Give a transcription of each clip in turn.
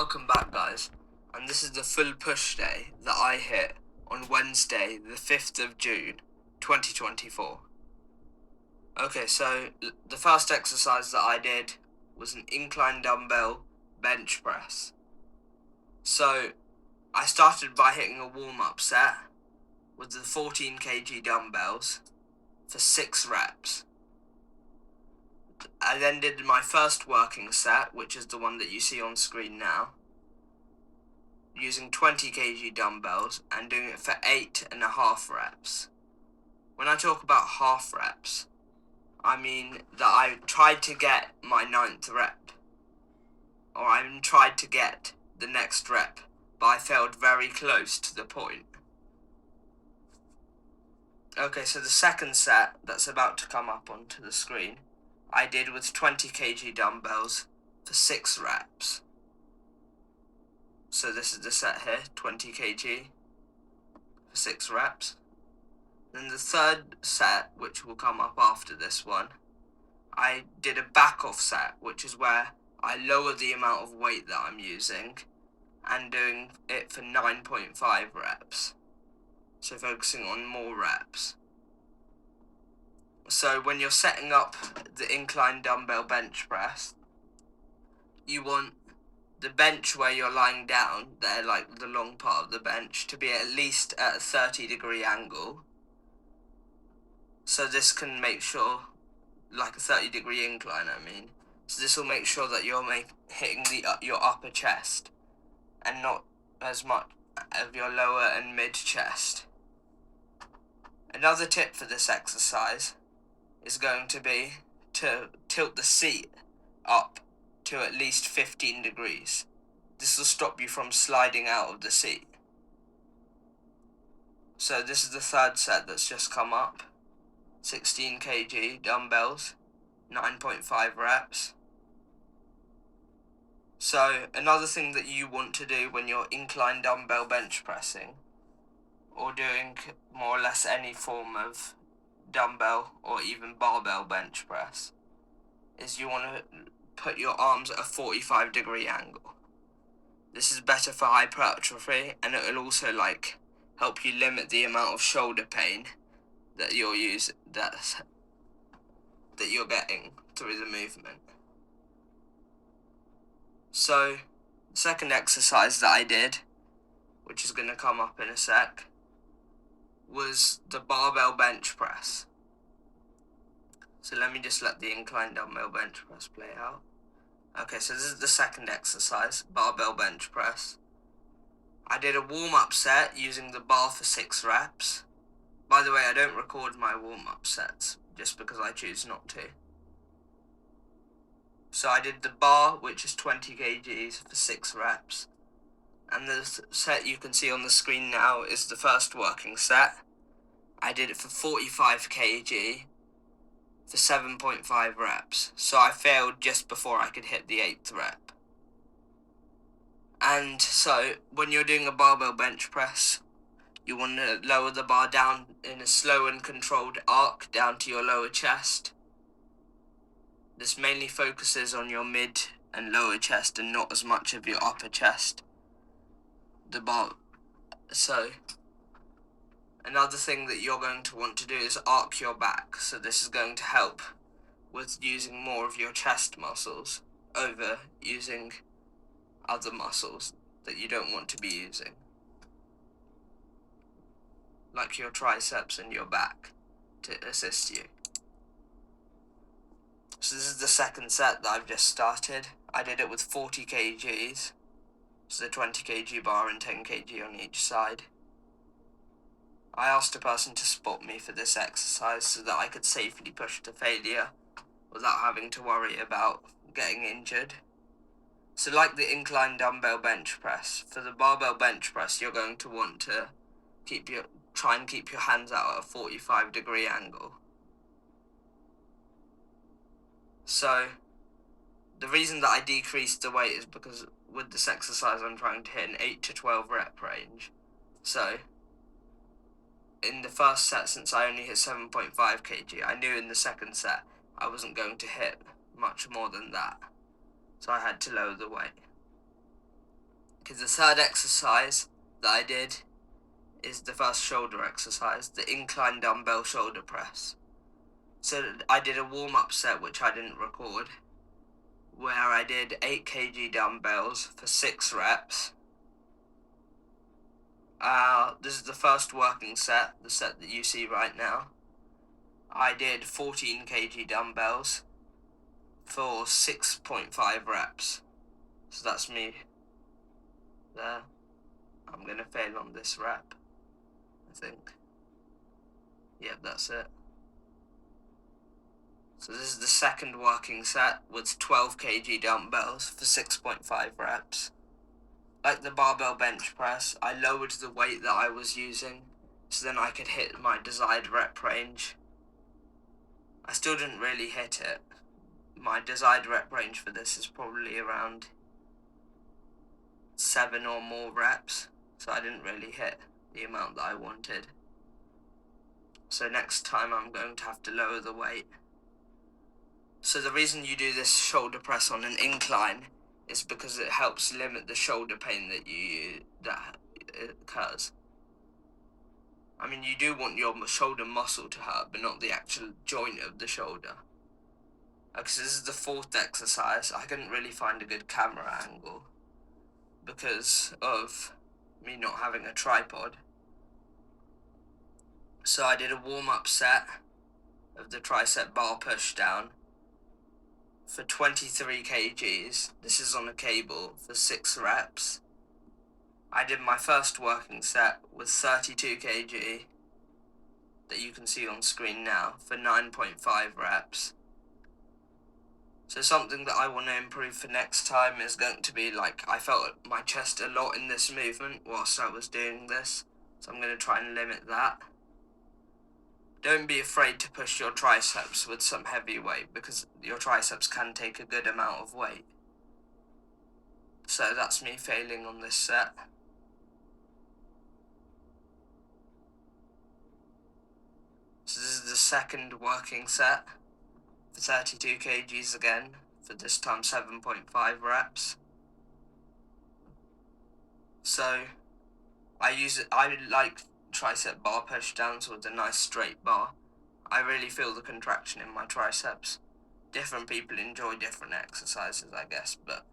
Welcome back, guys, and this is the full push day that I hit on Wednesday the 5th of June 2024. Okay, so the first exercise that I did was an incline dumbbell bench press. So I started by hitting a warm-up set with the 14 kg dumbbells for 6 reps. I then did my first working set, which is the one that you see on screen now, using 20 kg dumbbells and doing it for 8.5 reps. When I talk about half reps, I mean that I tried to get my 9th rep, or I tried to get the next rep, but I failed very close to the point. Okay, so the second set that's about to come up onto the screen, I did with 20 kg dumbbells for 6 reps. So this is the set here, 20 kg for 6 reps. Then the third set, which will come up after this one, I did a back off set, which is where I lower the amount of weight that I'm using and doing it for 9.5 reps. So focusing on more reps. So when you're setting up the incline dumbbell bench press, you want the bench where you're lying down, there, like the long part of the bench, to be at least at a 30-degree angle. So this can make sure, like a 30-degree incline, I mean. So this will make sure that you're hitting your upper chest and not as much of your lower and mid chest. Another tip for this exercise is going to be to tilt the seat up to at least 15 degrees. This will stop you from sliding out of the seat. So this is the third set that's just come up. 16 kg dumbbells, 9.5 reps. So another thing that you want to do when you're incline dumbbell bench pressing, or doing more or less any form of dumbbell or even barbell bench press, is you want to put your arms at a 45-degree angle. This is better for hypertrophy, and it will also help you limit the amount of shoulder pain that you're getting through the movement. So the second exercise that I did, which is going to come up in a sec, was the barbell bench press. So let me just let the incline dumbbell bench press play out. Okay, so this is the second exercise, barbell bench press. I did a warm-up set using the bar for 6 reps. By the way, I don't record my warm-up sets, just because I choose not to. So I did the bar, which is 20 kgs for 6 reps. And the set you can see on the screen now is the first working set. I did it for 45 kg for 7.5 reps. So I failed just before I could hit the 8th rep. And so when you're doing a barbell bench press, you want to lower the bar down in a slow and controlled arc down to your lower chest. This mainly focuses on your mid and lower chest and not as much of your upper chest. So another thing that you're going to want to do is arc your back. So this is going to help with using more of your chest muscles over using other muscles that you don't want to be using, like your triceps and your back, to assist you. So this is the second set that I've just started. I did it with 40 kgs, so the 20 kg bar and 10 kg on each side. I asked a person to spot me for this exercise so that I could safely push to failure without having to worry about getting injured. So like the incline dumbbell bench press, for the barbell bench press you're going to want to try and keep your hands out at a 45-degree angle. So the reason that I decreased the weight is because with this exercise I'm trying to hit an 8 to 12 rep range. So in the first set, since I only hit 7.5 kg, I knew in the second set I wasn't going to hit much more than that. So I had to lower the weight. Because the third exercise that I did is the first shoulder exercise, the incline dumbbell shoulder press. So I did a warm-up set, which I didn't record, where I did 8 kg dumbbells for 6 reps. This is the first working set, the set that you see right now. I did 14 kg dumbbells for 6.5 reps. So that's me there. I'm going to fail on this rep, I think. Yep, that's it. So this is the second working set with 12 kg dumbbells for 6.5 reps. Like the barbell bench press, I lowered the weight that I was using so then I could hit my desired rep range. I still didn't really hit it. My desired rep range for this is probably around 7 or more reps, so I didn't really hit the amount that I wanted. So next time I'm going to have to lower the weight. So the reason you do this shoulder press on an incline is because it helps limit the shoulder pain that occurs. I mean, you do want your shoulder muscle to hurt, but not the actual joint of the shoulder. Because this is the fourth exercise. I couldn't really find a good camera angle because of me not having a tripod. So I did a warm-up set of the tricep bar push down for 23 kgs. This is on a cable for 6 reps. I did my first working set with 32 kg that you can see on screen now for 9.5 reps. So something that I want to improve for next time is going to be like, I felt my chest a lot in this movement whilst I was doing this, so I'm going to try and limit that. Don't be afraid to push your triceps with some heavy weight, because your triceps can take a good amount of weight. So that's me failing on this set. So this is the second working set for 32 kgs again, for this time 7.5 reps. So I like tricep bar push downs with a nice straight bar. I really feel the contraction in my triceps. Different people enjoy different exercises, I guess, but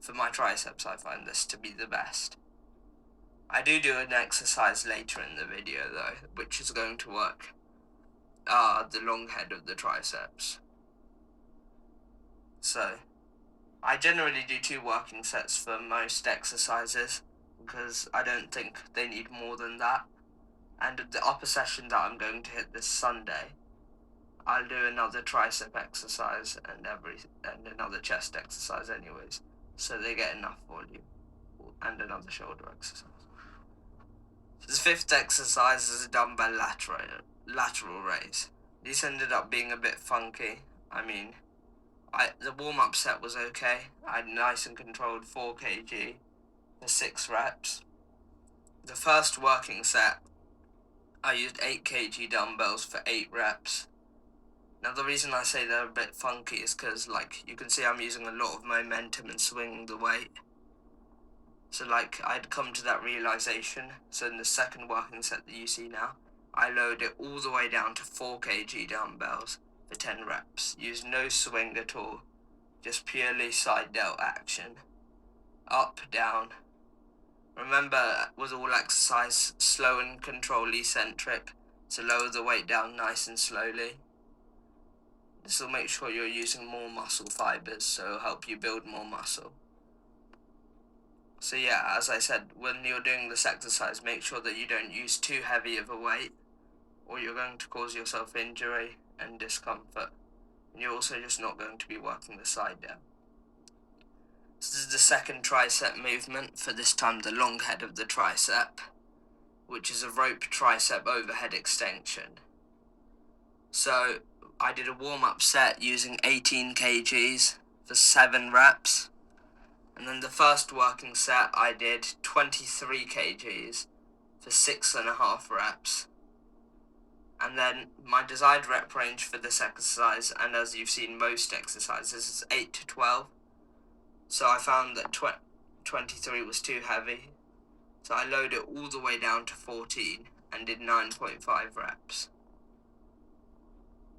for my triceps I find this to be the best. I do an exercise later in the video though, which is going to work the long head of the triceps. So I generally do 2 working sets for most exercises because I don't think they need more than that. And the upper session that I'm going to hit this Sunday, I'll do another tricep exercise and another chest exercise anyways, so they get enough volume, and another shoulder exercise. So the fifth exercise is a dumbbell lateral raise. These ended up being a bit funky. I mean, the warm-up set was okay. I had nice and controlled 4 kg for 6 reps. The first working set, I used 8 kg dumbbells for 8 reps. Now the reason I say they're a bit funky is because, like, you can see I'm using a lot of momentum and swinging the weight. So, like, I'd come to that realization. So in the second working set that you see now, I lowered it all the way down to 4 kg dumbbells for 10 reps. Use no swing at all, just purely side delt action. Up, down. Remember, with all exercise, slow and control eccentric, so lower the weight down nice and slowly. This will make sure you're using more muscle fibers, so it'll help you build more muscle. So yeah, as I said, when you're doing this exercise, make sure that you don't use too heavy of a weight, or you're going to cause yourself injury and discomfort. And you're also just not going to be working the side down. So this is the second tricep movement, for this time the long head of the tricep, which is a rope tricep overhead extension. So I did a warm-up set using 18 kgs for 7 reps. And then the first working set I did 23 kgs for 6.5 reps. And then my desired rep range for this exercise, and as you've seen most exercises, is 8 to 12. So I found that 23 was too heavy, so I lowered it all the way down to 14 and did 9.5 reps.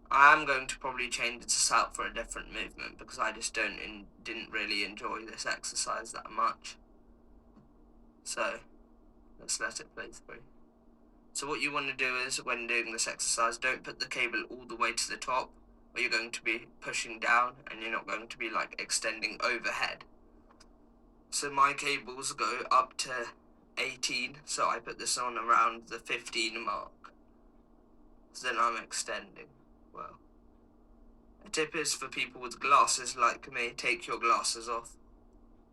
I am going to probably change this out for a different movement because I just didn't really enjoy this exercise that much. So let's let it play through. So what you want to do is, when doing this exercise, don't put the cable all the way to the top, or you're going to be pushing down and you're not going to be like extending overhead. So my cables go up to 18, so I put this on around the 15 mark. So then I'm extending well. A tip is for people with glasses like me, take your glasses off,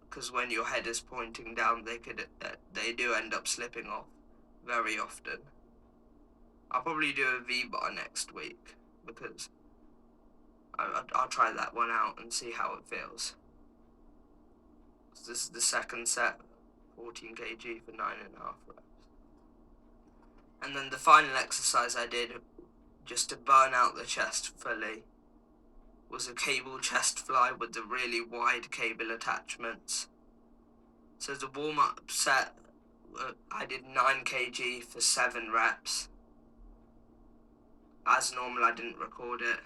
because when your head is pointing down, they do end up slipping off very often. I'll probably do a V-bar next week, because I'll try that one out and see how it feels. So this is the second set, 14 kg for 9.5 reps. And then the final exercise I did, just to burn out the chest fully, was a cable chest fly with the really wide cable attachments. So the warm-up set, I did 9 kg for 7 reps. As normal, I didn't record it.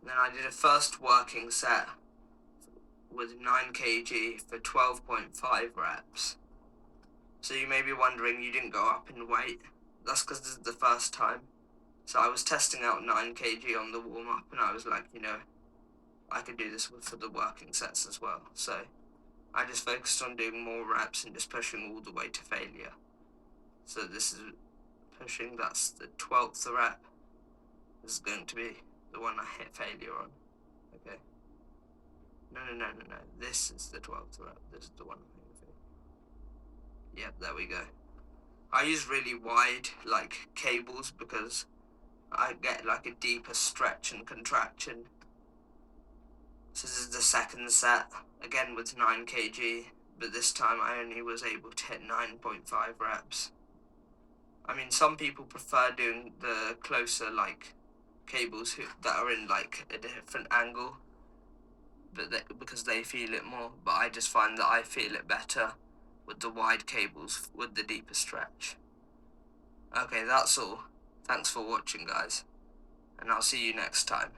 Then I did a first working set with 9 kg for 12.5 reps. So you may be wondering, you didn't go up in weight. That's because this is the first time. So I was testing out 9 kg on the warm-up, and I was like, I could do this for the working sets as well. So I just focused on doing more reps and just pushing all the way to failure. So this is pushing, that's the 12th rep. This is going to be the one I hit failure on. Okay. No. This is the 12th rep. This is the one I hit failure. Yep, there we go. I use really wide, cables because I get, a deeper stretch and contraction. So this is the second set, again with 9 kg, but this time I only was able to hit 9.5 reps. I mean, some people prefer doing the closer, cables that are in, a different angle, because they feel it more, but I just find that I feel it better with the wide cables with the deeper stretch. Okay, that's all. Thanks for watching, guys, and I'll see you next time.